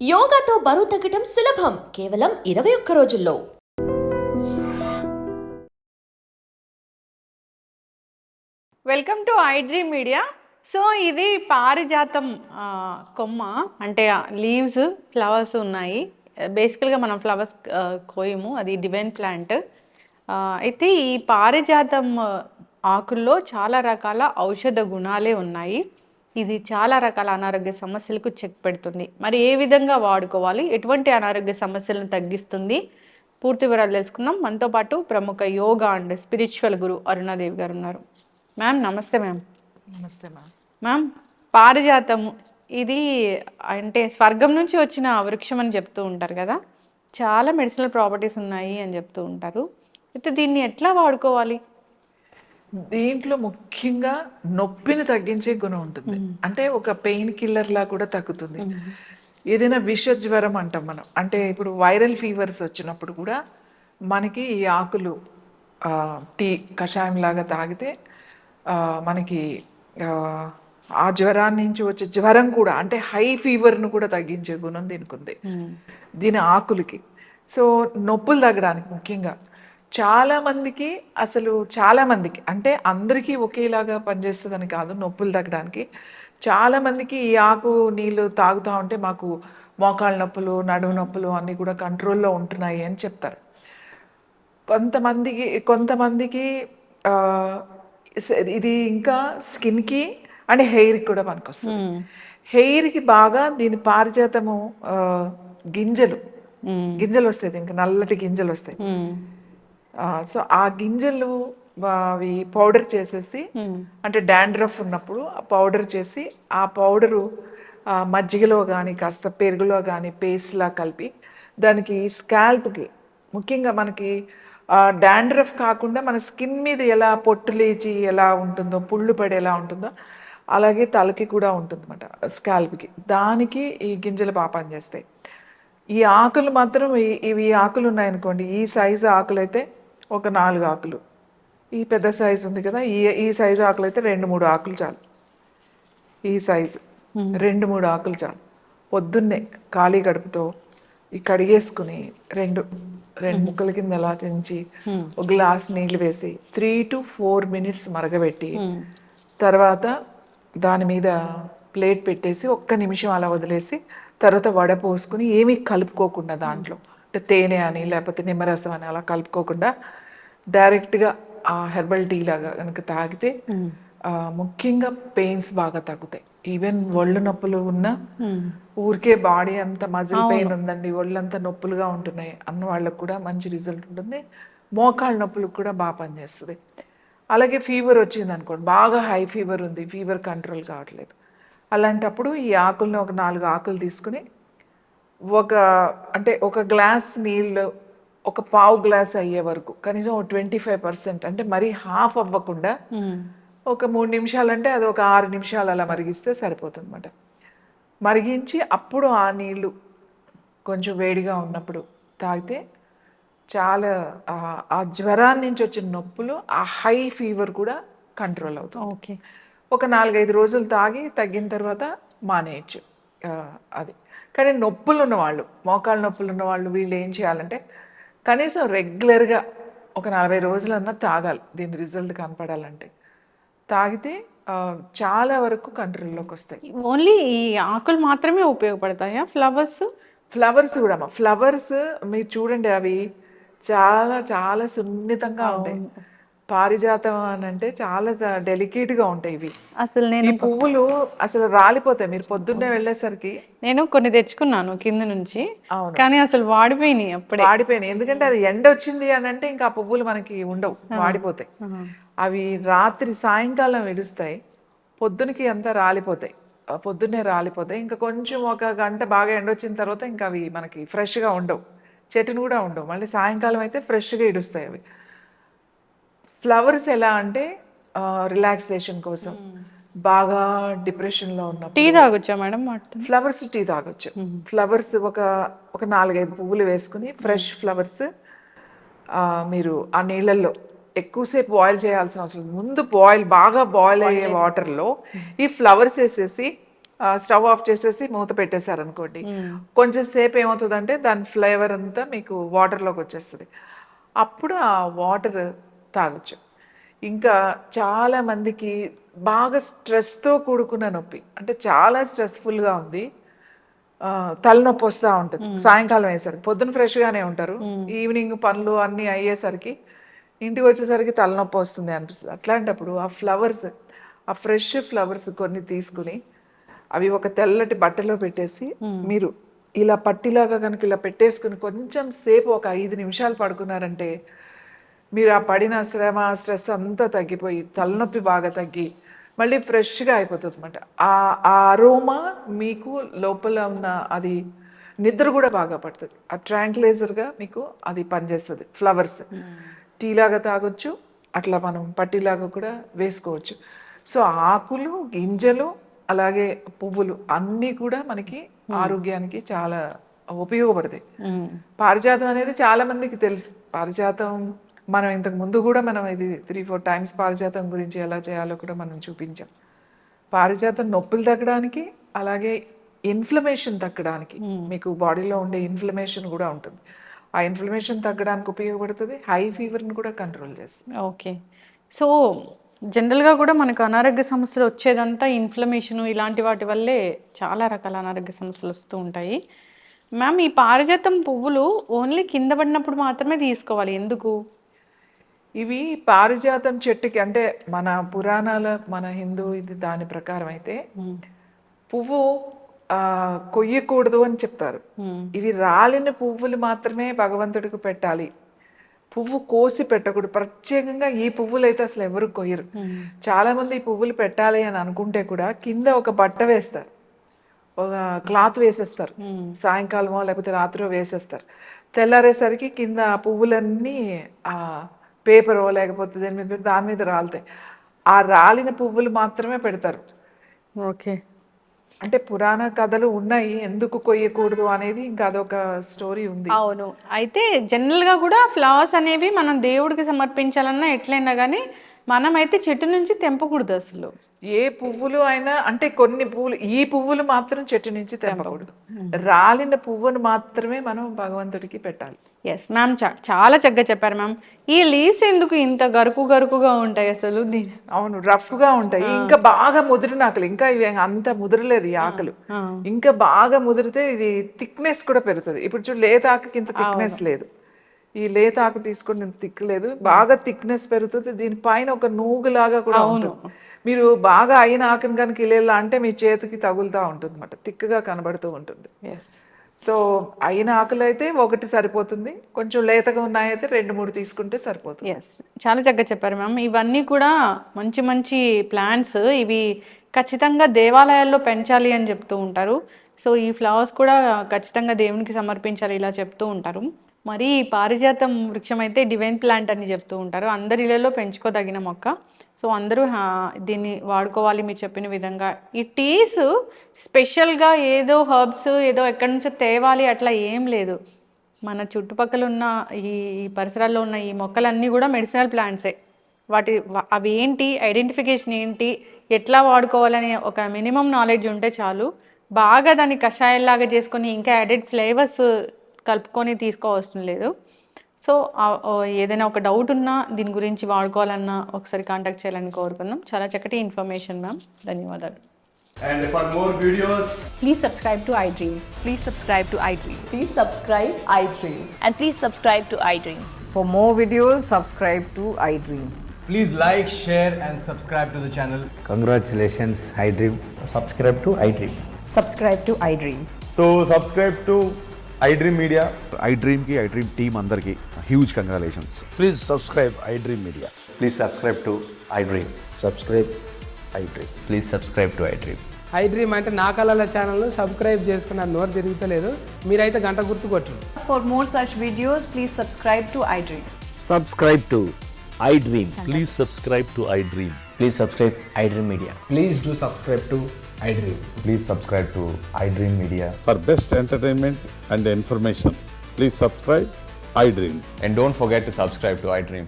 యోగాతో బరువు తగ్గటం సులభం కేవలం 21 రోజుల్లో. Welcome to iDream media. So ఇది పారిజాతం కొమ్మ, అంటే లీవ్స్ ఫ్లవర్స్ ఉన్నాయి. బేసికల్గా మనం ఫ్లవర్స్ కోయము, అది డివైన్ ప్లాంట్. అయితే ఈ పారిజాతం ఆకుల్లో చాలా రకాల ఔషధ గుణాలే ఉన్నాయి. ఇది చాలా రకాల అనారోగ్య సమస్యలకు చెక్ పెడుతుంది. మరి ఏ విధంగా వాడుకోవాలి, ఎటువంటి అనారోగ్య సమస్యలను తగ్గిస్తుంది, పూర్తి వివరాలు తెలుసుకుందాం. మనతో పాటు ప్రముఖ యోగా అండ్ స్పిరిచువల్ గురు అరుణాదేవి గారు ఉన్నారు. మ్యామ్ నమస్తే. మ్యామ్ నమస్తే మ్యామ్. మ్యామ్, పారిజాతము ఇది అంటే స్వర్గం నుంచి వచ్చిన వృక్షం అని చెప్తూ ఉంటారు కదా, చాలా మెడిసినల్ ప్రాపర్టీస్ ఉన్నాయి అని చెప్తూ ఉంటారు. అయితే దీన్ని ఎట్లా వాడుకోవాలి? దీంట్లో ముఖ్యంగా నొప్పిని తగ్గించే గుణం ఉంటుంది. అంటే ఒక పెయిన్ కిల్లర్ లా కూడా తగ్గుతుంది. ఏదైనా విష జ్వరం అంటాం మనం, అంటే ఇప్పుడు వైరల్ ఫీవర్స్ వచ్చినప్పుడు కూడా మనకి ఈ ఆకులు టీ కషాయం లాగా తాగితే మనకి ఆ జ్వరాన్ని నుంచి వచ్చే జ్వరం కూడా, అంటే హై ఫీవర్ను కూడా తగ్గించే గుణం దీనికి ఉంది, దీని ఆకులకి. సో నొప్పులు తగ్గడానికి ముఖ్యంగా చాలామందికి అంటే అందరికీ ఒకేలాగా పనిచేస్తుందని కాదు, నొప్పులు తగ్గడానికి చాలామందికి ఈ ఆకు నీళ్ళు తాగుతూ ఉంటే మాకు మోకాళ్ళ నొప్పులు, నడుము నొప్పులు అన్నీ కూడా కంట్రోల్లో ఉంటున్నాయి అని చెప్తారు. కొంతమందికి ఇది ఇంకా స్కిన్కి అండ్ హెయిర్కి కూడా పనికొస్తుంది. హెయిర్కి బాగా దీని పారిజాతము గింజలు వస్తాయి, దీనికి నల్లటి గింజలు వస్తాయి. సో ఆ గింజలు అవి పౌడర్ చేసేసి, అంటే డాండ్రఫ్ ఉన్నప్పుడు పౌడర్ చేసి, ఆ పౌడరు మజ్జిగలో కానీ కాస్త పెరుగులో కానీ పేస్ట్లా కలిపి దానికి స్కాల్ప్కి, ముఖ్యంగా మనకి డాండ్రఫ్ కాకుండా మన స్కిన్ మీద ఎలా పొట్టు లేచి ఎలా ఉంటుందో, పుళ్ళు పడి ఎలా ఉంటుందో అలాగే తలకి కూడా ఉంటుంది అన్నమాట, స్కాల్ప్కి. దానికి ఈ గింజలు బాగా పనిచేస్తాయి. ఈ ఆకులు మాత్రం ఇవి ఆకులు ఉన్నాయనుకోండి, ఈ సైజు ఆకులు అయితే ఒక 4 ఆకులు, ఈ పెద్ద సైజు ఉంది కదా, ఈ సైజు ఆకులు అయితే 2-3 ఆకులు చాలు. ఈ సైజు 2-3 ఆకులు చాలు. పొద్దున్నే ఖాళీ కడుపుతో ఈ కడిగేసుకుని రెండు ముక్కల కింద ఎలా తెంచి ఒక గ్లాస్ నీళ్ళు వేసి 3 to 4 minutes మరగబెట్టి, తర్వాత దాని మీద ప్లేట్ పెట్టేసి 1 నిమిషం అలా వదిలేసి, తర్వాత వడపోసుకుని ఏమీ కలుపుకోకుండా, దాంట్లో అంటే తేనె అని లేకపోతే నిమ్మరసం అని అలా కలుపుకోకుండా డైరెక్ట్గా ఆ హెర్బల్ టీ లాగా కనుక తాగితే ముఖ్యంగా పెయిన్స్ బాగా తగ్గుతాయి. ఈవెన్ ఒళ్ళు నొప్పులు ఉన్నా, ఊరికే బాడీ అంతా మజిల్ పెయిన్ ఉందండి, ఒళ్ళంతా నొప్పులుగా ఉంటున్నాయి అన్న వాళ్ళకు కూడా మంచి రిజల్ట్ ఉంటుంది. మోకాళ్ళ నొప్పులకు కూడా బాగా పనిచేస్తుంది. అలాగే ఫీవర్ వచ్చింది అనుకోండి, బాగా హై ఫీవర్ ఉంది, ఫీవర్ కంట్రోల్ కావట్లేదు, అలాంటప్పుడు ఈ ఆకుల్ని ఒక 4 ఆకులు తీసుకుని ఒక గ్లాస్ నీళ్ళు ఒక పావు గ్లాస్ అయ్యే వరకు, కనీసం 25%, అంటే మరీ హాఫ్ అవ్వకుండా ఒక 3 నిమిషాలు, అంటే అది ఒక 6 నిమిషాలు అలా మరిగిస్తే సరిపోతుంది అన్నమాట. మరిగించి అప్పుడు ఆ నీళ్ళు కొంచెం వేడిగా ఉన్నప్పుడు తాగితే చాలా ఆ జ్వరాన్ని నుంచి వచ్చిన నొప్పులు, ఆ హై ఫీవర్ కూడా కంట్రోల్ అవుతుంది. ఓకే, ఒక 4-5 రోజులు తాగి తగ్గిన తర్వాత మానేయచ్చు అది. కానీ నొప్పులు ఉన్నవాళ్ళు, మోకాళ్ళ నొప్పులు ఉన్నవాళ్ళు, వీళ్ళు ఏం చేయాలంటే కనీసం రెగ్యులర్గా ఒక 40 రోజులన్నా తాగాలి, దీని రిజల్ట్ కనపడాలంటే. తాగితే చాలా వరకు కంట్రోల్లోకి వస్తాయి. ఓన్లీ ఈ ఆకులు మాత్రమే ఉపయోగపడతాయా? ఫ్లవర్స్ కూడా ఫ్లవర్స్ మీరు చూడండి, అవి చాలా చాలా సున్నితంగా ఉంటాయి. పారిజాతం అని అంటే చాలా డెలికేట్గా ఉంటాయి ఇవి. అసలు ఈ పువ్వులు అసలు రాలిపోతాయి. మీరు పొద్దున్నే వెళ్ళేసరికి నేను కొన్ని తెచ్చుకున్నాను కింద నుంచి, కానీ అసలు వాడిపోయినాయి, అప్పుడే వాడిపోయినాయి. ఎందుకంటే అది ఎండ వచ్చింది అని అంటే ఇంకా ఆ పువ్వులు మనకి ఉండవు, వాడిపోతాయి. అవి రాత్రి సాయంకాలం విడుస్తాయి, పొద్దునకి అంతా రాలిపోతాయి, పొద్దున్నే రాలిపోతాయి. ఇంకా కొంచెం 1 గంట బాగా ఎండ వచ్చిన తర్వాత ఇంకా అవి మనకి ఫ్రెష్గా ఉండవు, చెట్టును కూడా ఉండవు. మళ్ళీ సాయంకాలం అయితే ఫ్రెష్గా ఇడుస్తాయి అవి. ఫ్లవర్స్ ఎలా అంటే రిలాక్సేషన్ కోసం, బాగా డిప్రెషన్లో ఉన్నప్పుడు టీ తాగొచ్చా మేడం? ఫ్లవర్స్ టీ తాగొచ్చు. ఫ్లవర్స్ ఒక 4-5 పువ్వులు వేసుకుని, ఫ్రెష్ ఫ్లవర్స్ మీరు ఆ నీళ్ళల్లో ఎక్కువసేపు బాయిల్ చేయాల్సిన అవసరం, ముందు బాగా బాయిల్ అయ్యే వాటర్లో ఈ ఫ్లవర్స్ వేసేసి స్టవ్ ఆఫ్ చేసేసి మూత పెట్టేశారనుకోండి, కొంచెం సేపు ఏమవుతుందంటే దాని ఫ్లేవర్ అంతా మీకు వాటర్లోకి వచ్చేస్తుంది. అప్పుడు ఆ వాటర్ తాగొచ్చు. ఇంకా చాలా మందికి బాగా స్ట్రెస్తో కూడుకున్న నొప్పి, అంటే చాలా స్ట్రెస్ఫుల్గా ఉంది, తలనొప్పి వస్తూ ఉంటుంది సాయంకాలం అయ్యేసరికి. పొద్దున ఫ్రెష్గానే ఉంటారు, ఈవినింగ్ పనులు అన్నీ అయ్యేసరికి ఇంటికి వచ్చేసరికి తలనొప్పి వస్తుంది అనిపిస్తుంది. అట్లాంటప్పుడు ఆ ఫ్లవర్స్, ఆ ఫ్రెష్ ఫ్లవర్స్ కొన్ని తీసుకుని అవి ఒక తెల్లటి బట్టలో పెట్టేసి మీరు ఇలా పట్టిలాగా కనుక ఇలా పెట్టేసుకుని కొంచెం సేపు ఒక 5 నిమిషాలు పడుకున్నారంటే మీరు ఆ పడిన శ్రమ స్ట్రెస్ అంతా తగ్గిపోయి తలనొప్పి బాగా తగ్గి మళ్ళీ ఫ్రెష్గా అయిపోతుంది అనమాట. ఆ అరోమా మీకు లోపల ఉన్న అది నిద్ర కూడా బాగా పడుతుంది. ఆ ట్రాంక్లైజర్గా మీకు అది పనిచేస్తుంది. ఫ్లవర్స్ టీలాగా తాగొచ్చు, అట్లా మనం పట్టిలాగా కూడా వేసుకోవచ్చు. సో ఆకులు, గింజలు, అలాగే పువ్వులు అన్నీ కూడా మనకి ఆరోగ్యానికి చాలా ఉపయోగపడతాయి. పారిజాతం అనేది చాలా మందికి తెలుసు. పారిజాతం మనం ఇంతకు ముందు కూడా మనం ఇది 3-4 టైమ్స్ పారిజాతం గురించి ఎలా చేయాలో కూడా మనం చూపించాం. పారిజాతం నొప్పులు తగ్గడానికి, అలాగే ఇన్ఫ్లమేషన్ తగ్గడానికి, మీకు బాడీలో ఉండే ఇన్ఫ్లమేషన్ కూడా ఉంటుంది, ఆ ఇన్ఫ్లమేషన్ తగ్గడానికి ఉపయోగపడుతుంది. హై ఫీవర్ని కూడా కంట్రోల్ చేస్తుంది. ఓకే. సో జనరల్గా కూడా మనకు అనారోగ్య సమస్యలు వచ్చేదంతా ఇన్ఫ్లమేషను ఇలాంటి వాటి వల్లే చాలా రకాల అనారోగ్య సమస్యలు వస్తూ ఉంటాయి. మ్యామ్, ఈ పారిజాతం పువ్వులు ఓన్లీ కింద పడినప్పుడు మాత్రమే తీసుకోవాలి, ఎందుకు? ఇవి పారిజాతం చెట్టుకి, అంటే మన పురాణాల, మన హిందూ ఇది దాని ప్రకారం అయితే పువ్వు కొయ్యకూడదు అని చెప్తారు. ఇవి రాలిన పువ్వులు మాత్రమే భగవంతుడికి పెట్టాలి, పువ్వు కోసి పెట్టకూడదు. ప్రత్యేకంగా ఈ పువ్వులు అయితే అసలు ఎవరు కొయ్యరు. చాలా మంది ఈ పువ్వులు పెట్టాలి అని అనుకుంటే కూడా కింద ఒక బట్ట వేస్తారు, ఒక క్లాత్ వేసేస్తారు, సాయంకాలమో లేకపోతే రాత్రో వేసేస్తారు. తెల్లారేసరికి కింద ఆ పువ్వులన్నీ ఆ పేపరో లేకపోతే దాని మీద రాలుతాయి. ఆ రాలిన పువ్వులు మాత్రమే పెడతారు. ఓకే. అంటే పురాణ కథలు ఉన్నాయి ఎందుకు కొయ్యకూడదు అనేది, ఇంకా అదొక స్టోరీ ఉంది. అవును. అయితే జనరల్గా కూడా ఫ్లవర్స్ అనేవి మనం దేవుడికి సమర్పించాలన్నా ఎట్లయినా కానీ మనమైతే చెట్టు నుంచి తెంపకూడదు అసలు. ఏ పువ్వులు అయినా, అంటే కొన్ని పువ్వులు, ఈ పువ్వులు మాత్రం చెట్టు నుంచి తెంపకూడదు, రాలిన పువ్వును మాత్రమే మనం భగవంతుడికి పెట్టాలి. ఎస్ మ్యామ్, చాలా చక్కగా చెప్పారు మ్యామ్. ఈ లీవ్స్ ఎందుకు ఇంత గరుకుగా ఉంటాయి అసలు? అవును, రఫ్గా ఉంటాయి. ఇంకా బాగా ముదిరిన ఆకులు, ఇంకా ఇవి అంత ముదిరలేదు ఈ ఆకులు, ఇంకా బాగా ముదిరితే ఇది థిక్నెస్ కూడా పెరుగుతుంది. ఇప్పుడు చూడు, లేత ఆకుకి ఇంత థిక్నెస్ లేదు, ఈ లేత ఆకు తీసుకుని థిక్ లేదు, బాగా థిక్నెస్ పెరుగుతుంది. దీనిపైన ఒక నూగులాగా కూడా ఉంటుంది. మీరు బాగా అయిన ఆకుని కనుక ఇలా అంటే మీ చేతికి తగులుతూ ఉంటుంది అన్నమాట, థిక్గా కనబడుతూ ఉంటుంది. సో అయిన ఆకులు అయితే ఒకటి సరిపోతుంది, కొంచెం లేతగా ఉన్నాయైతే 2-3 తీసుకుంటే సరిపోతుంది. ఎస్, చాలా చక్కగా చెప్పారు మ్యామ్. ఇవన్నీ కూడా మంచి మంచి ప్లాంట్స్, ఇవి ఖచ్చితంగా దేవాలయాల్లో పెంచాలి అని చెప్తూ ఉంటారు. సో ఈ ఫ్లవర్స్ కూడా ఖచ్చితంగా దేవునికి సమర్పించాలి ఇలా చెప్తూ ఉంటారు. మరి పారిజాతం వృక్షం అయితే డివైన్ ప్లాంట్ అని చెప్తూ ఉంటారు, అందరి ఇళ్లలో పెంచుకోదగిన మొక్క. సో అందరూ దీన్ని వాడుకోవాలి మీరు చెప్పిన విధంగా. ఈ టీస్ స్పెషల్గా ఏదో హర్బ్స్ ఏదో ఎక్కడి నుంచో తేవాలి అట్లా ఏం లేదు. మన చుట్టుపక్కల ఉన్న ఈ పరిసరాల్లో ఉన్న ఈ మొక్కలన్నీ కూడా మెడిసినల్ ప్లాంట్సే. అవి ఏంటి, ఐడెంటిఫికేషన్ ఏంటి, ఎట్లా వాడుకోవాలని ఒక మినిమం నాలెడ్జ్ ఉంటే చాలు. బాగా దాన్ని కషాయంలాగా చేసుకొని ఇంకా యాడెడ్ ఫ్లేవర్స్ కలుపుకొని తీసుకోవడం లేదు. సో ఏదైనా ఒక డౌట్ ఉన్నా దీని గురించి వాడుకోవాలన్నా ఒకసారి కాంటాక్ట్ చేయాలని కోరుకుందాం. చాలా చక్కటి ఇన్ఫర్మేషన్ మ్యామ్, ధన్యవాదాలు. And for more videos, Please subscribe to iDream. Please subscribe to iDream. Please subscribe iDream. And please subscribe to iDream. For more videos, subscribe to iDream. please like, share and subscribe to the channel. Congratulations, iDream. Subscribe to iDream. Subscribe to iDream. So subscribe to iDream Media. iDream की iDream team अंदर की huge congratulations. Please subscribe iDream Media. Please subscribe to iDream. Subscribe iDream. Please subscribe to iDream. iDream అంటే నా కళల ఛానల్ను subscribe చేసుకున్నారు, నోరు తిరుగుతలేదు, మీరైతే గంట గుర్తు కొట్టండి. For more such videos, please subscribe to iDream. Subscribe to iDream. Please subscribe to iDream. Please subscribe iDream Media. Please do subscribe to iDream. Please subscribe to iDream Media. For best entertainment and information, please subscribe iDream. And don't forget to subscribe to iDream.